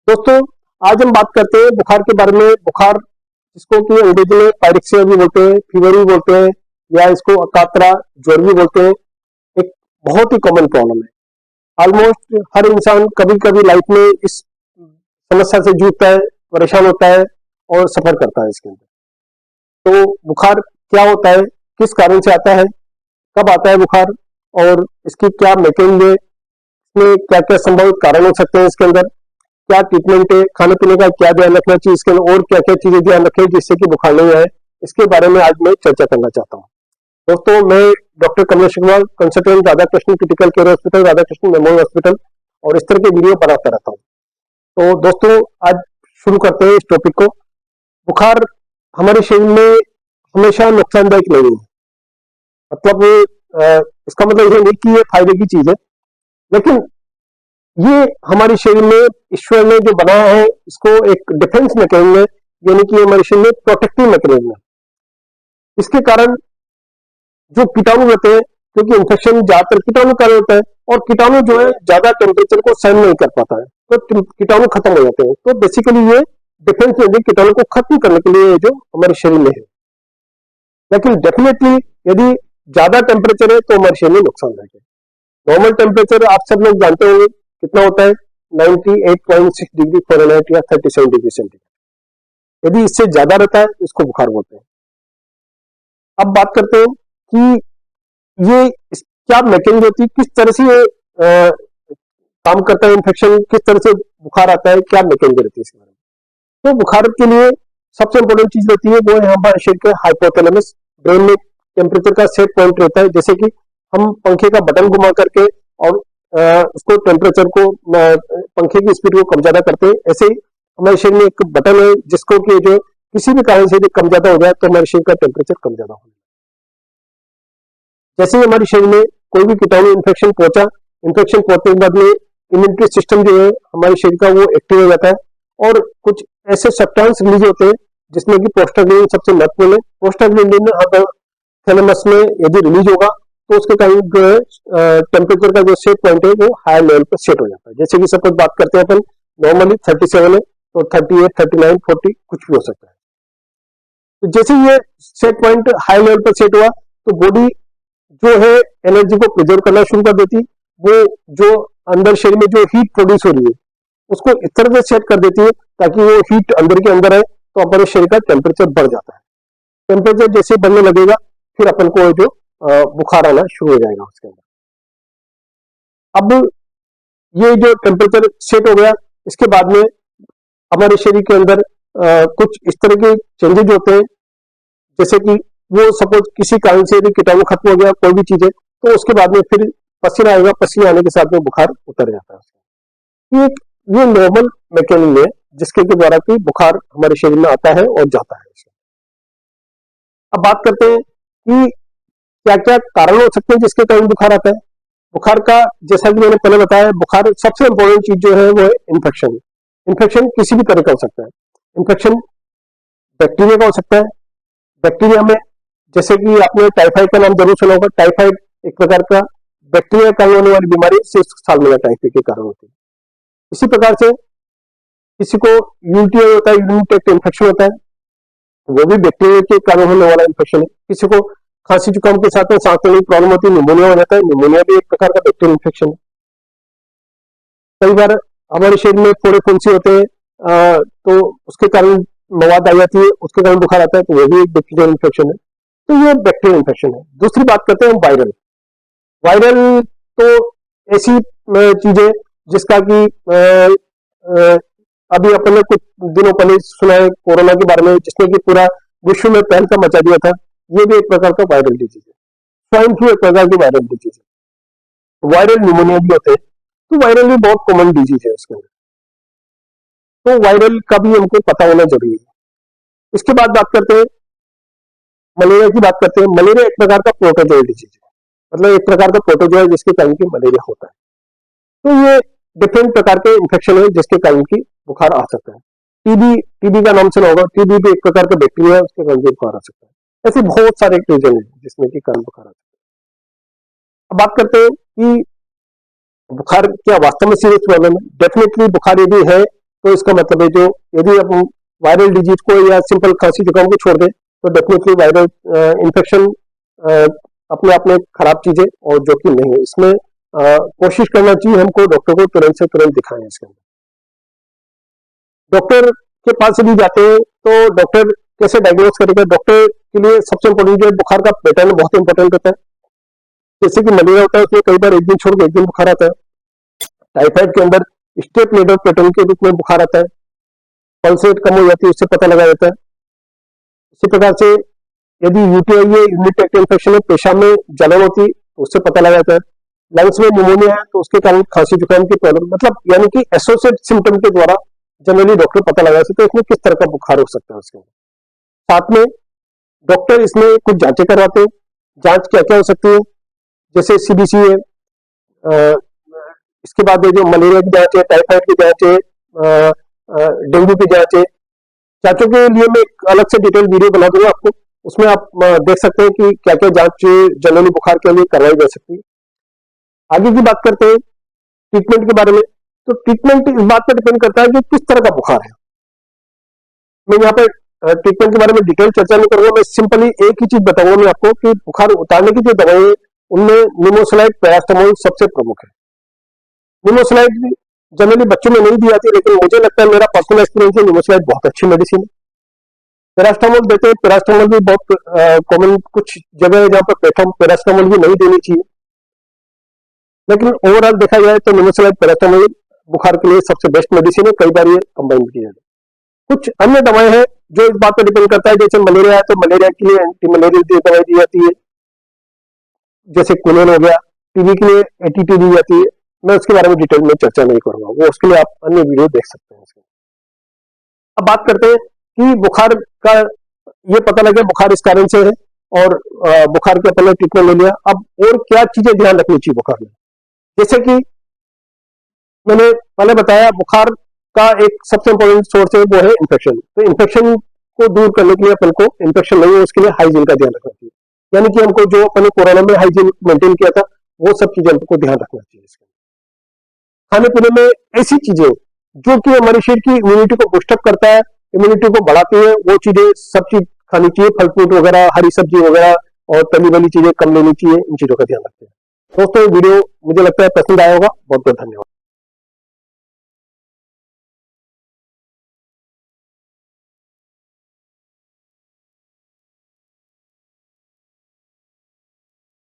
दोस्तों, आज हम बात करते हैं बुखार के बारे में। बुखार जिसको कि अंग्रेजी में पायरेक्सिया भी बोलते हैं, फीवर भी बोलते हैं, या इसको अकात्रा ज्वर भी बोलते हैं। एक बहुत ही कॉमन प्रॉब्लम है। ऑलमोस्ट हर इंसान कभी कभी लाइफ में इस समस्या से जूझता है, परेशान होता है और सफर करता है इसके अंदर। तो बुखार क्या होता है, किस कारण से आता है, कब आता है बुखार, और इसकी क्या मैकेनिज्म है, इसमें क्या क्या संभावित कारण हो सकते हैं, इसके अंदर क्या ट्रीटमेंट है, खाने पीने का क्या ध्यान रखना चाहिए इसके अंदर, और क्या क्या चीजें ध्यान रखें जिससे कि बुखार नहीं आए, इसके बारे में आज मैं चर्चा करना चाहता हूँ। दोस्तों, मैं doctor Kamlesh Agarwal, consultant Radhakrishna critical care hospital, Radhakrishna memorial hospital, और इस तरह के वीडियो बनाता रहता हूँ। तो दोस्तों, आज शुरू करते हैं इस टॉपिक को। बुखार हमारे शरीर में हमेशा नुकसानदायक नहीं है। मतलब इसका मतलब ये नहीं कि ये फायदे की चीज है, लेकिन ये हमारे शरीर में ईश्वर ने जो बनाया है, इसको एक डिफेंस मैकेनिज्म है, यानी कि हमारे शरीर में प्रोटेक्टिव मैकेनिज्म है। इसके कारण जो कीटाणु रहते हैं, क्योंकि इन्फेक्शन ज्यादातर कीटाणु कारण होता है, और कीटाणु जो है ज्यादा टेम्परेचर को सहन नहीं कर पाता है, तो कीटाणु खत्म हो जाते हैं। तो बेसिकली ये डिफेंस में कीटाणु को खत्म करने के लिए जो हमारे शरीर में है। लेकिन डेफिनेटली यदि ज्यादा टेम्परेचर है तो हमारे शरीर में नुकसानदायक है। नॉर्मल टेम्परेचर आप सब लोग जानते होंगे कितना होता है, 98.6 डिग्री फ़ारेनहाइट या 37 डिग्री सेंटीग्रेड। यदि इससे ज्यादा रहता है तो इसको बुखार बोलते हैं। अब बात करते हैं कि ये क्या मैकेनिज्म होती है, किस तरह से ये काम करता है, इन्फेक्शन किस तरह से बुखार आता है, क्या मैकेनिज्म रहती है इसके बारे में। तो बुखार के लिए सबसे इंपॉर्टेंट चीज रहती है वो है हमारे शरीर के हाइपोथैलेमस। ब्रेन में टेम्परेचर का सेट पॉइंट रहता है। जैसे कि हम पंखे का बटन घुमा करके और उसको टेम्परेचर को पंखे की स्पीड को कम ज्यादा करते हैं, ऐसे ही हमारे शरीर में एक बटन है जिसको कि जो किसी भी कारण से यदि कम ज्यादा हो जाए तो हमारे शरीर का टेम्परेचर कम ज्यादा हो। जैसे ही हमारे शरीर में कोई भी कीटाणु इन्फेक्शन पहुंचा, इन्फेक्शन पहुंचने के बाद में इम्यूनिटी सिस्टम जो है हमारे शरीर का वो एक्टिव हो जाता है, और कुछ ऐसे सब्सटेंस रिलीज होते हैं जिसमें कि प्रोस्टाग्लैंडिन सबसे महत्वपूर्ण है। प्रोस्टाग्लैंडिन हाइपोथैलेमस में यदि रिलीज होगा तो उसके कारण जो है टेम्परेचर का जो सेट पॉइंट है वो हायर लेवल पर सेट हो जाता है। जैसे कि सपोज बात करते हैं अपन, नॉर्मली 37 है तो 38, 39, 40 कुछ भी हो सकता है। तो जैसे ये सेट पॉइंट हाई लेवल पर सेट हुआ तो बॉडी जो है एनर्जी को प्रिजर्व करना शुरू कर देती है। वो जो अंदर शरीर में जो हीट प्रोड्यूस हो रही है उसको इस तरह से सेट कर देती है ताकि वो हीट अंदर के अंदर है, तो हमारे शरीर का टेम्परेचर बढ़ जाता है। टेम्परेचर जैसे बढ़ने लगेगा फिर अपन को जो बुखार आना शुरू हो जाएगा उसके अंदर। अब ये जो टेम्परेचर सेट हो गया, इसके बाद में हमारे शरीर के अंदर कुछ इस तरह के चेंजेज होते हैं। जैसे कि वो सपोज किसी कारण से यदि कीटाणु खत्म हो गया, कोई भी चीज है, तो उसके बाद में फिर पसीना आएगा, पसीने आने के साथ में बुखार उतर जाता है। ये नॉर्मल मैकेनिज्म है जिसके द्वारा कि बुखार हमारे शरीर में आता है और जाता है। अब बात करते हैं कि क्या क्या कारण हो सकते हैं जिसके कारण बुखार आता है। बुखार का, जैसा कि मैंने पहले बताया, बुखार सबसे इंपॉर्टेंट चीज जो है वो है इन्फेक्शन। इन्फेक्शन किसी भी तरह का हो सकता है। इन्फेक्शन बैक्टीरिया का हो सकता है। बैक्टीरिया में जैसे कि आपने टाइफाइड का नाम जरूर सुना होगा। टाइफाइड एक प्रकार का बैक्टीरिया के कारण होने वाली बीमारी साल्मोनेला टाइफी के कारण होती है। इसी प्रकार से किसी को यूटीआई होता है, यूरिन ट्रैक्ट इन्फेक्शन होता है, वो भी बैक्टीरिया के कारण होने वाला इन्फेक्शन है। किसी को खांसी जुकाम के साथ में सांस लेने की प्रॉब्लम होती है, निमोनिया हो जाता है, निमोनिया भी एक प्रकार का बैक्टीरियल इन्फेक्शन है। कई बार हमारे शरीर में फोड़े फुंसी होते हैं, तो उसके कारण मवाद आ जाती है, उसके कारण बुखार आता है, तो वो भी एक बैक्टीरियल इन्फेक्शन है। तो ये बैक्टीरियल इन्फेक्शन है। दूसरी बात करते हैं वायरल। वायरल तो ऐसी चीज है जिसका कि अभी अपन ने कुछ दिनों पहले सुना है कोरोना के बारे में, जिसने कि पूरा विश्व में तहलका मचा दिया था। ये भी एक प्रकार का वायरल डिजीज है। स्वाइन फ्लू एक प्रकार की वायरल डिजीज है। वायरल न्यूमोनिया भी होते हैं, तो वायरल भी बहुत कॉमन डिजीज है उसके अंदर। तो वायरल का भी हमको पता होना जरूरी है। इसके बाद बात करते हैं मलेरिया की। बात करते हैं, मलेरिया एक प्रकार का प्रोटोजोअल डिजीज है, मतलब एक प्रकार का प्रोटोजोआ जिसके कारण की मलेरिया होता है। तो ये डिफरेंट प्रकार के इन्फेक्शन है जिसके कारण की बुखार आ सकता है। टीबी का नाम सुना होगा। टीबी भी एक प्रकार का बैक्टीरिया है, उसके कारण बुखार आ सकता है। ऐसे बहुत सारे रीजन है जिसमें कि कारण बुखार आ सकता है। अब बात करते हैं कि बुखार क्या वास्तव में सीरियस प्रॉब्लम है। डेफिनेटली बुखार यदि है तो इसका मतलब है जो यदि आप वायरल डिजीज को या सिंपल खांसी जुकाम को छोड़ दें तो डेफिनेटली वायरल इन्फेक्शन अपने आप में खराब चीज है और जो कि नहीं है। इसमें कोशिश करना चाहिए हमको डॉक्टर को तुरंत से तुरंत दिखाएं। इसके अंदर डॉक्टर के पास यदि जाते हैं तो डॉक्टर कैसे डायग्नोस करेगा? डॉक्टर के लिए सबसे इंपॉर्टेंट जो है बुखार का पैटर्न बहुत इंपॉर्टेंट होता है। जैसे कि मलेरिया होता है उसमें कई बार एक दिन छोड़ के एक दिन बुखार आता है। टाइफाइड के अंदर स्टेप लेडर पैटर्न के रूप में बुखार आता है। पल्स रेट कम हो जाती है उससे पता लगा जाता है। इसी प्रकार से यदि यूटीआई है, यूरिनरी ट्रैक्ट इन्फेक्शन है, पेशाब में जलन होती है तो उससे पता लगा जाता है। लंग्स में निमोनिया है तो उसके कारण खांसी जुकाम की प्रॉब्लम, मतलब यानी कि एसोसिएट सिम्टम के द्वारा जनरली डॉक्टर पता लगा सकते हैं इसमें किस तरह का बुखार हो सकता है। उसके साथ में डॉक्टर इसमें कुछ जांचें करवाते हैं। जांच क्या क्या हो सकती है? जैसे सीबीसी है, इसके बाद जो मलेरिया की जांच है, टाइफाइड की जांच है, डेंगू की जांच है। जांचों के लिए मैं एक अलग से डिटेल वीडियो बना दूंगा आपको, उसमें आप देख सकते हैं कि क्या क्या जांच जनरली बुखार के लिए करवाई जा सकती है। आगे की बात करते हैं ट्रीटमेंट के बारे में। तो ट्रीटमेंट इस बात पर डिपेंड करता है कि किस तरह का बुखार है। मैं यहाँ पे ट्रीटमेंट के बारे में डिटेल चर्चा नहीं करूंगा, मैं सिंपली एक ही चीज बताऊंगा मैं आपको कि बुखार उतारने की जो दवाई है उनमें निमोसलाइड, पैरास्टामोल सबसे प्रमुख है। निमोसलाइड जनरली बच्चों में नहीं दी जाती, लेकिन मुझे लगता है, मेरा पर्सनल एक्सपीरियंस है, निमोसलाइड बहुत अच्छी मेडिसिन है। पैरास्टामोल देते हैं, पैरास्टामोल भी बहुत कॉमन कुछ जगह है जहां पर पैरास्टामोल भी नहीं देनी चाहिए, लेकिन ओवरऑल देखा जाए तो निमोसलाइड पैरास्टामोल बुखार के लिए सबसे बेस्ट मेडिसिन है। कई बार ये कंबाइन की जाती है। कुछ अन्य दवाएं हैं जो इस बात पर डिपेंड करता है, जैसे मलेरिया है तो मलेरिया के लिए एंटी मलेरिया दवाई दी जाती है, जैसे क्विनोन हो गया। टीबी के लिए एटीटी दी जाती है। मैं उसके बारे में डिटेल में चर्चा नहीं करूंगा, वो उसके लिए आप अन्य वीडियो देख सकते हैं। अब बात करते हैं कि बुखार का ये पता लगे बुखार इस कारण से है और बुखार के अपन ने ट्रीटमेंट ले लिया। अब और क्या चीजें ध्यान रखनी चाहिए बुखार में? जैसे कि मैंने पहले बताया, बुखार का एक सबसे इंपॉर्टेंट सोर्स है वो है इन्फेक्शन। तो इन्फेक्शन को दूर करने के लिए अपन को इन्फेक्शन नहीं हो उसके लिए हाइजीन का ध्यान रखना चाहिए। यानी कि हमको जो अपन कोरोना में हाइजीन मेंटेन किया था वो सब चीजें हमको ध्यान रखना चाहिए। खाने पीने में ऐसी चीजें जो कि हमारे शरीर की इम्यूनिटी को बूस्टअप करता है, इम्यूनिटी को बढ़ाती है, वो चीजें सब चीज खानी चाहिए। फल फ्रूट वगैरह, हरी सब्जी वगैरह और तली वाली चीजें कम लेनी चाहिए। इन चीजों का ध्यान रखते हैं। दोस्तों वीडियो मुझे लगता है पसंद आया होगा। बहुत बहुत धन्यवाद।